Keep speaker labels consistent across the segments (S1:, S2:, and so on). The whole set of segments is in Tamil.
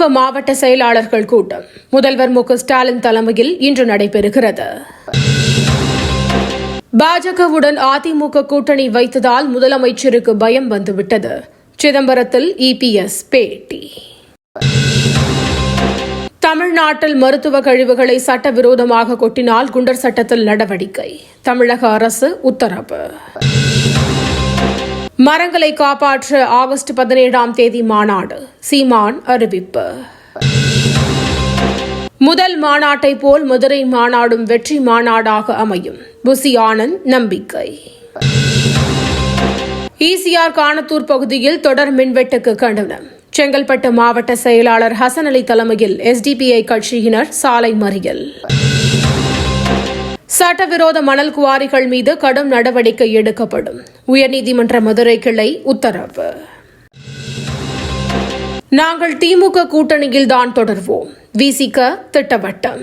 S1: திமுக மாவட்ட செயலாளர்கள் கூட்டம் முதல்வர் மு க ஸ்டாலின் தலைமையில் இன்று நடைபெறுகிறது. பாஜகவுடன் அதிமுக கூட்டணி வைத்ததால் முதலமைச்சருக்கு பயம் வந்துவிட்டது. சிதம்பரத்தில் இபிஎஸ் பேட்டி. தமிழ்நாட்டில் மருத்துவ கழிவுகளை சட்டவிரோதமாக கொட்டினால் குண்டர் சட்டத்தில் நடவடிக்கை. தமிழக அரசு உத்தரவு. மரங்களை காப்பாற்ற ஆகஸ்ட் 17ஆம் தேதி மாநாடு. சீமான் அறிவிப்பு. முதல் மாநாட்டை போல் மதுரை மாநாடும் வெற்றி மாநாடாக அமையும். புசி ஆனந்த் நம்பிக்கை. ஈசிஆர் காணத்தூர் பகுதியில் தொடர் மின்வெட்டுக்கு கண்டனம். செங்கல்பட்டு மாவட்ட செயலாளர் ஹசன் அலி தலைமையில் எஸ்டிபிஐ கட்சியினர் சாலை மறியல். சட்டவிரோத மணல் குவாரிகள் மீது கடும் நடவடிக்கை எடுக்கப்படும். உயர்நீதிமன்ற மதுரை கிளை உத்தரவு. நாங்கள் திமுக கூட்டணியில் தான் தொடர்வோம். விசிக திட்டவட்டம்.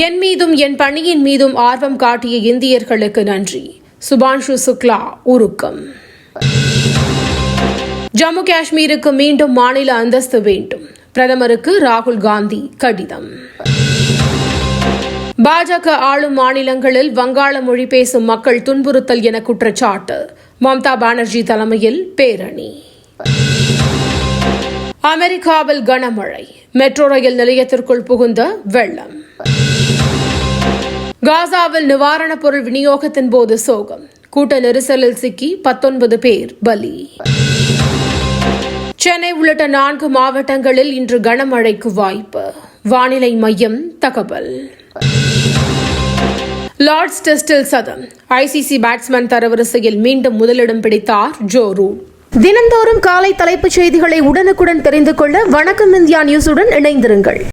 S1: என் மீதும் என் பணியின் மீதும் ஆர்வம் காட்டிய இந்தியர்களுக்கு நன்றி. சுபான்ஷு சுக்லா உருக்கம். ஜம்மு காஷ்மீருக்கு மீண்டும் மாநில அந்தஸ்து வேண்டும். பிரதமருக்கு ராகுல் காந்தி கடிதம். பாஜக ஆளும் மாநிலங்களில் வங்காள மொழி பேசும் மக்கள் துன்புறுத்தல் என குற்றச்சாட்டு. மம்தா பானர்ஜி தலைமையில் பேரணி. அமெரிக்காவில் கனமழை. மெட்ரோ ரயில் நிலையத்திற்குள் புகுந்த வெள்ளம். காசாவில் நிவாரணப் பொருள் விநியோகத்தின் போது சோகம். கூட்ட நெரிசலில் சிக்கி 19 பேர் பலி. சென்னை உள்ளிட்ட 4 மாவட்டங்களில் இன்று கனமழைக்கு வாய்ப்பு. வானிலை மையம் தகவல். லார்ட்ஸ் டெஸ்டில் சதம். ஐசிசி பேட்ஸ்மேன் தரவரிசையில் மீண்டும் முதலிடம் பிடித்தார் ஜோ ரூட்.
S2: தினந்தோறும் காலை தலைப்புச் செய்திகளை உடனுக்குடன் தெரிந்து கொள்ள வணக்கம் இந்தியா நியூஸுடன் இணைந்திருங்கள்.